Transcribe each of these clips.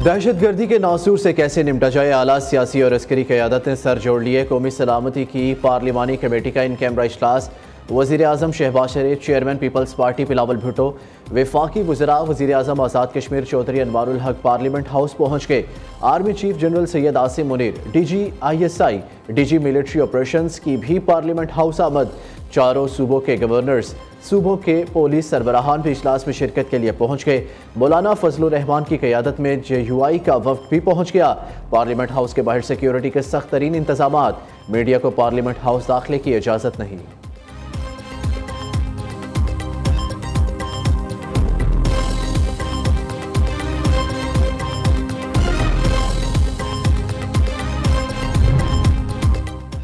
दहशत गर्दी के नासूर से कैसे निपटा जाए, आला सियासी और अस्करी क़यादत ने सर जोड़ लिए। कौमी सलामती की पार्लिमानी कमेटी का इन कैमरा इजलास वज़ीर आज़म शहबाज शरीफ, चेयरमैन पीपल्स पार्टी बिलावल भुट्टो, वफाकी वज़रा वज़ीर आज़म आज़ाद कश्मीर चौधरी अनवारुल हक पार्लियामेंट हाउस पहुँच गए। Army chief general Syed Asim Munir, DG ISI, DG military operations की भी पार्लियामेंट हाउस आमद। चारों सूबों के गवर्नर्स, सूबों के पुलिस सरबराहान भी इजलास में शिरकत के लिए पहुँच गए। मौलाना फजलुर रहमान की क़यादत में JUI का वफ्द भी पहुँच गया। पार्लियामेंट हाउस के बाहर सिक्योरिटी के सख्त तरीन इंतजामात। मीडिया को पार्लियामेंट हाउस दाखिले की इजाज़त नहीं।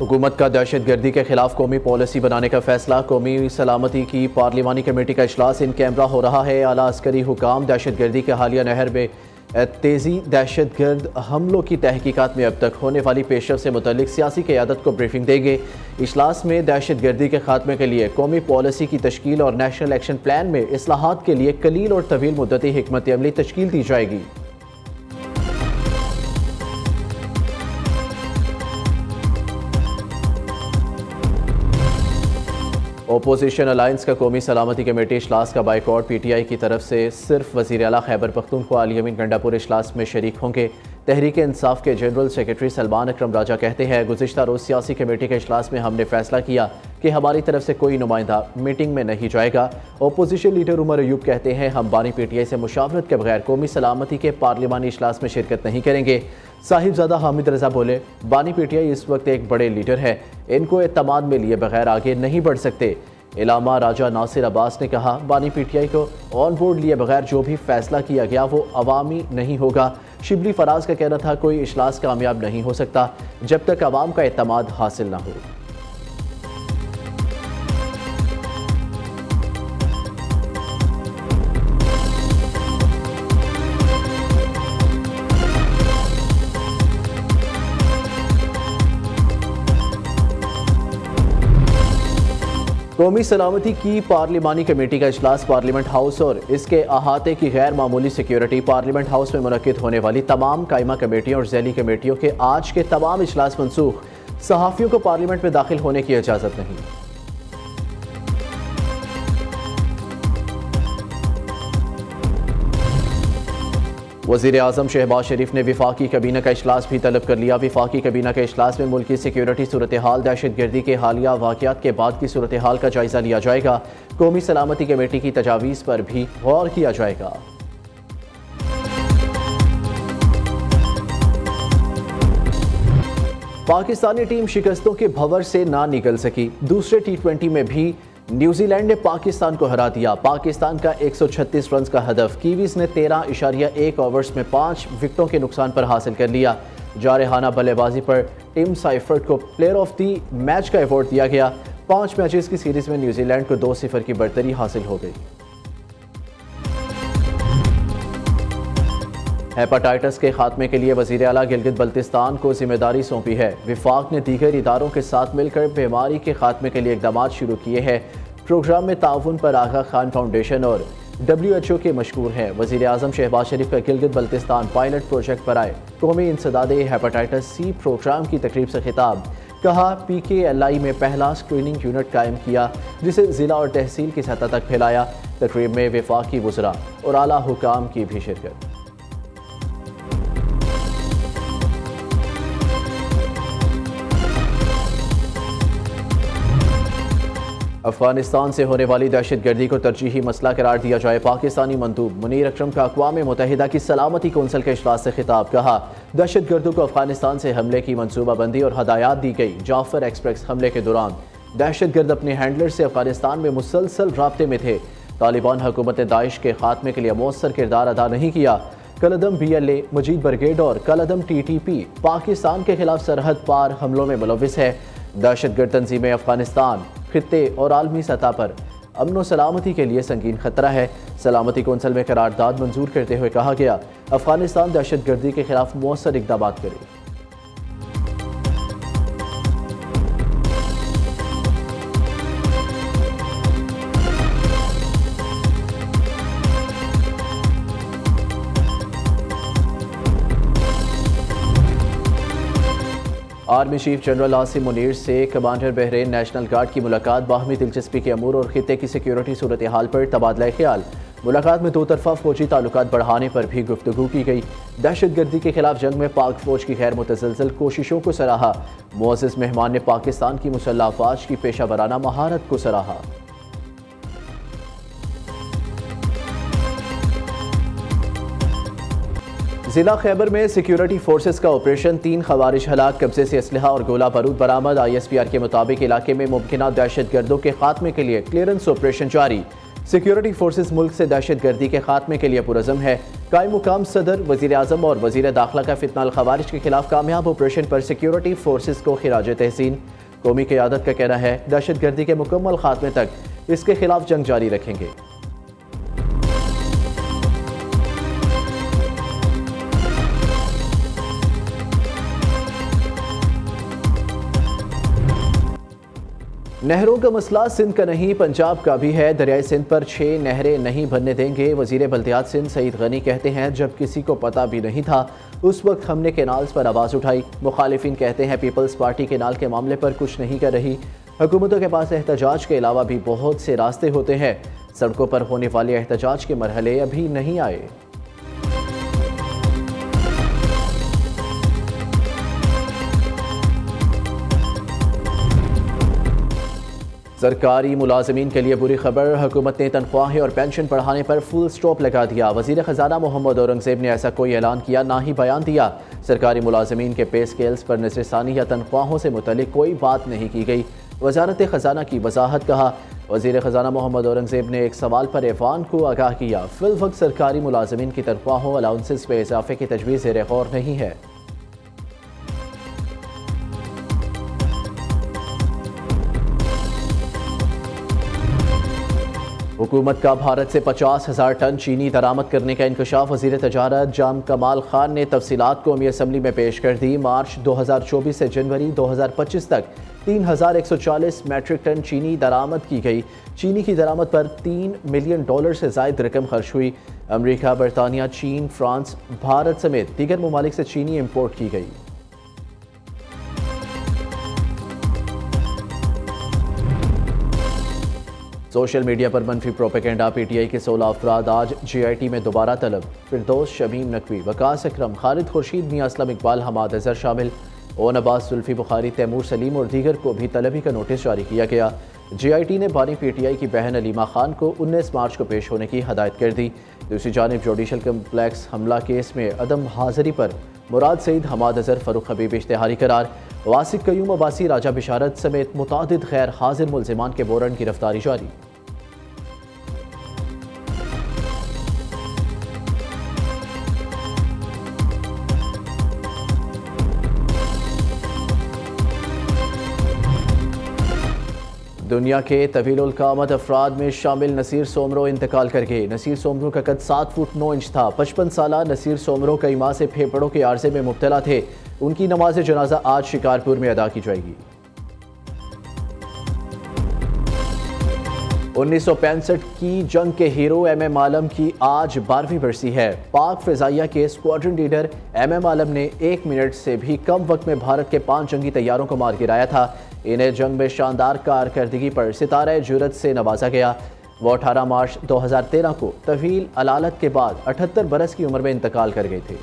हुकूमत का दहशत गर्दी के खिलाफ कौमी पॉलिसी बनाने का फैसला। कौमी सलामती की पार्लिमानी कमेटी का इजलास इन कैमरा हो रहा है। आला अस्करी हुकाम दहशत गर्दी के हालिया नहर में तेज़ी, दहशत गर्द हमलों की तहकीकात में अब तक होने वाली पेशरफ से मुतल्लिक सियासी क़यादत को ब्रीफिंग देंगे। इजलास में दहशत गर्दी के खात्मे के लिए कौमी पॉलिसी की तश्कील और नेशनल एक्शन प्लान में इस्लाहात के लिए कलील और तवील मुद्दती हिकमत अमली तश्कील दी जाएगी। ओपोजिशन अलायंस का कौमी सलामती कमेटी इजलास का बाइकआउट। PTI की तरफ से सिर्फ वज़ीर आला खैबर पख्तूनख्वा अली अमीन गंडापुर इजलास में शरीक होंगे। तहरीक इंसाफ के जनरल सेक्रेटरी सलमान अकरम राजा कहते हैं, गुज़िश्ता रोज़ सियासी कमेटी के इजलास में हमने फैसला किया कि हमारी तरफ से कोई नुमाइंदा मीटिंग में नहीं जाएगा। ओपोजिशन लीडर उमर अयूब कहते हैं, हम बानी PTI से मुशावरत के बगैर कौमी सलामती के पार्लिमानी इजलास में शिरकत नहीं करेंगे। साहिबजादा हामिद रजा बोले, बानी PTI इस वक्त एक बड़े लीडर है, इनको एतमाद में लिए बगैर आगे नहीं बढ़ सकते। इलामा राजा नासिर अब्बास ने कहा, बानी PTI को ऑन बोर्ड लिए बगैर जो भी फैसला किया गया वो अवामी नहीं होगा। शिबली फराज का कहना था, कोई इजलास कामयाब नहीं हो सकता जब तक अवाम का एतमाद हासिल ना हो। कौमी सलामती की पार्लिमानी कमेटी का इजलास पार्लियामेंट हाउस और इसके अहाते की गैर मामूली सिक्योरिटी। पार्लियामेंट हाउस में मुनक्किद होने वाली तमाम कायमा कमेटियों और ज़ैली कमेटियों के आज के तमाम इजलास मनसूख। सहाफ़ियों को पार्लियामेंट में दाखिल होने की इजाज़त नहीं। वज़ीर आज़म शहबाज शरीफ ने वफाकी kabina का इजलास भी तलब कर लिया। वफाकी kabina के इजलास में मुल्क की सिक्योरिटी सूरत हाल, दहशत गर्दी के हालिया वाक़यात के बाद की सूरत हाल का जायज़ा लिया जाएगा। कौमी सलामती कमेटी की तजावीज़ पर भी गौर किया जाएगा। पाकिस्तानी टीम शिकस्तों के भंवर से ना निकल सकी। दूसरे T20 में भी न्यूजीलैंड ने पाकिस्तान को हरा दिया। पाकिस्तान का 136 रन का हदफ कीवीज ने 13.1 ओवर्स में 5 विकेटों के नुकसान पर हासिल कर लिया। जारहाना बल्लेबाजी पर टिम साइफर्ट को प्लेयर ऑफ द मैच का अवार्ड दिया गया। 5 मैचेस की सीरीज में न्यूजीलैंड को 2-0 की बढ़तरी हासिल हो गई। हेपाटाइटिस के खात्मे के लिए वज़ीर आला गिलगित बल्तिस्तान को जिम्मेदारी सौंपी है। विफाक ने दीगर इदारों के साथ मिलकर बीमारी के खात्मे के लिए इक़दाम शुरू किए हैं। प्रोग्राम में ताउन पर आगा खान फाउंडेशन और WHO के मशकूर हैं। वज़ीर आज़म शहबाज शरीफ का गिलगित बल्तिस्तान पायलट प्रोजेक्ट पर आए कौमी इंसदाद हेपाटाइटिस C प्रोग्राम की तकरीब से खिताब। कहा, PKLI में पहला स्क्रीनिंग यूनिट कायम किया जिसे ज़िला और तहसील की सतह तक फैलाया। तकरीब में वफाकी वज़रा और आला हुकाम की भी शिरकत। अफगानिस्तान से होने वाली दहशत गर्दी को तरजीही मसला करार दिया जाए। पाकिस्तानी मंदूब मुनीर अकरम का अक़वाम मुत्तहिदा की सलामती कौंसिल के इजलास से खिताब। कहा, दहशत गर्दों को अफगानिस्तान से हमले की मनसूबाबंदी और हदायत दी गई। जाफर एक्सप्रेस हमले के दौरान दहशत गर्द अपने हैंडलर से अफगानिस्तान में मुसलसल राब्ते में थे। तालिबान हुकूमत ने दाइश के खात्मे के लिए मौसर किरदार अदा नहीं किया। कलदम BLA, मजीद ब्रिगेड और कलदम TTP पाकिस्तान के खिलाफ सरहद पार हमलों में मुलविस है। दहशत गर्द तंजीमें अफगानिस्तान, खित्ते और आलमी सतह पर अमन व सलामती के लिए संगीन खतरा है। सलामती कौंसिल में करारदाद मंजूर करते हुए कहा गया, अफगानिस्तान दहशत गर्दी के खिलाफ मौसर इक़दाम करे। Army chief general Asim Munir से कमांडर बहरीन नेशनल गार्ड की मुलाकात। बाहमी दिलचस्पी के अमूर और खित्ते की सिक्योरिटी सूरत हाल पर तबादला ख्याल। मुलाकात में दो तरफा फौजी ताल्लुकात बढ़ाने पर भी गुफ्तगू की गई। दहशत गर्दी के खिलाफ जंग में पाक फौज की गैर मुतसलसल कोशिशों को सराहा। मुअज़्ज़ज़ मेहमान ने पाकिस्तान की मुसल्लह अफवाज की पेशा वराना महारत को सराहा। जिला खैबर में सिक्योरिटी फोर्सेस का ऑपरेशन, 3 खवारिज हलाक, कब्जे से असलहा और गोला बारूद बरामद। ISPR के मुताबिक इलाके में मुमकिना दहशत गर्दों के खात्मे के लिए क्लियरेंस ऑपरेशन जारी। सिक्योरिटी फोर्सेस मुल्क से दहशत गर्दी के खात्मे के लिए पुरज़म है। कायम मुकाम सदर, वज़ीर आज़म और वज़ीर दाखिला का फितना अल खवारिज के खिलाफ कामयाब ऑपरेशन पर सिक्योरिटी फोर्सेस को खिराज तहसीन। कौमी क़यादत का कहना है दहशत गर्दी के मुकम्मल खात्मे तक इसके खिलाफ जंग जारी रखेंगे। नहरों का मसला सिंध का नहीं पंजाब का भी है। दरियाई सिंध पर 6 नहरें नहीं बनने देंगे। वज़ीर बल्दियात सिंध सईद गनी कहते हैं जब किसी को पता भी नहीं था उस वक्त हमने केनाल्स पर आवाज़ उठाई। मुखालिफिन कहते हैं पीपल्स पार्टी केनाल के मामले पर कुछ नहीं कर रही। हुकूमतों के पास एहतजाज के अलावा भी बहुत से रास्ते होते हैं। सड़कों पर होने वाले एहतजाज के मरहले अभी नहीं आए। सरकारी मुलाजमीन के लिए बुरी खबर, हुकूमत ने तनख्वाहें और पेंशन बढ़ाने पर फुल स्टॉप लगा दिया। वज़ीर ख़जाना मोहम्मद औरंगज़ेब ने ऐसा कोई ऐलान किया ना ही बयान दिया। सरकारी मुलाजमीन के पे स्केल्स पर नज़रसानी या तनख्वाहों से मुतल्लिक कोई बात नहीं की गई। वज़ारत ख़जाना की वजाहत, कहा वज़ीर ख़जाना मोहम्मद औरंगज़ेब ने एक सवाल पर ऐवान को आगाह किया, फिलवक्त सरकारी मुलाजमीन की तनख्वाहों अलाउंसेस में इजाफे की तजवीज़ ज़ेर गौर नहीं है। हुकूमत का भारत से 50,000 टन चीनी दरामद करने का इंकशाफ। वज़ीर तजारत जाम कमाल खान ने तफसीलात कौमी असम्बली में पेश कर दी। मार्च 2024 से जनवरी 2025 तक 3,140 मैट्रिक टन चीनी दरामद की गई। चीनी की दरामद पर $3 मिलियन से ज़ायद रकम खर्च हुई। अमरीका, बरतानिया, चीन, फ्रांस, भारत समेत दीगर ममालिक से चीनी इम्पोर्ट की गई। सोशल मीडिया पर मनफी प्रोपेगेंडा। PTI के 16 अफराद आज GIT में दोबारा तलब। फिरदौस, शमीम नकवी, वकास अकरम, खालिद खुर्शीद, मियां असलम इकबाल, हमाद अजहर शामिल। ओन अब्बास, जुल्फी बुखारी, तैमूर सलीम और दीगर को भी तलबी का नोटिस जारी किया गया। GIT ने बानी PTI की बहन अलीमा खान को 19 मार्च को पेश होने की हदायत कर दी। दूसरी जानिब जुडिशल कम्प्लेक्स हमला केस में अदम हाजिरी पर मुराद सईद, हमाद अजहर, फ़रूख हबीब इश्तिहारी करार। वासिक कयूम अब्बासी, राजा बिशारत समेत मुतादिद गैर हाजिर मुल्ज़िमान के वारंट गिरफ्तारी जारी। दुनिया के तवील कामत अफराद में शामिल नसीर सोमरो इंतकाल कर गए। नसीर सोमरो का कद 7 फुट 9 इंच था। 55 साला नसीर सोमरो कई माह से फेफड़ों के आर्जे में मुब्तला थे। उनकी नमाज जनाजा आज शिकारपुर में अदा की जाएगी। 1965 की जंग के हीरो MM आलम की आज 12वीं बरसी है। पाक फ़िज़ाइया के स्क्वाड्रन लीडर MM आलम ने 1 मिनट से भी कम वक्त में भारत के 5 जंगी तैयारों को मार गिराया था। इन्हें जंग में शानदार कारकर्दगी पर सितारे जुरत से नवाजा गया। वो 18 मार्च 2013 को तवील अलालत के बाद 78 बरस की उम्र में इंतकाल कर गए थे।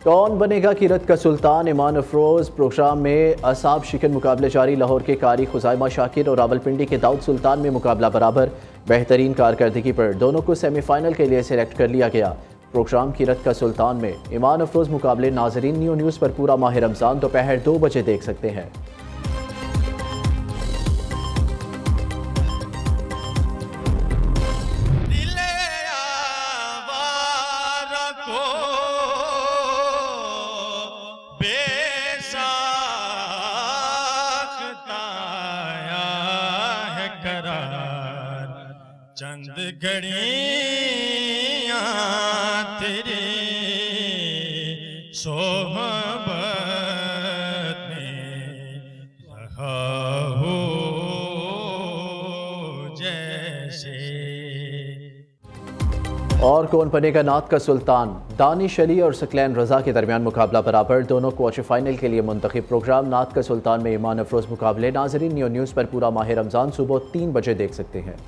कौन बनेगा कीरत का सुल्तान? ईमान अफरोज प्रोग्राम में असाब शिकन मुकाबले जारी। लाहौर के कारी खुजाइमा शाकिर और रावलपिंडी के दाऊद सुल्तान में मुकाबला बराबर। बेहतरीन कारकर्दगी पर दोनों को सेमीफाइनल के लिए सिलेक्ट कर लिया गया। प्रोग्राम कीरत का सुल्तान में ईमान अफरोज मुकाबले नाजरीन न्यू न्यूज़ पर पूरा माह रमज़ान दोपहर 2 बजे देख सकते हैं। चंद घड़ियां तेरे सोहबत में रहा हो जैसे। और कौन बनेगा नात का सुल्तान? दानिश अली और सकलैन रजा के दरमियान मुकाबला बराबर, दोनों क्वार्टर फाइनल के लिए मुंतखब। प्रोग्राम नात का सुल्तान में ईमान अफरोज मुकाबले। नाजरीन, न्यूज़ पर पूरा माह रमज़ान सुबह 3 बजे देख सकते हैं।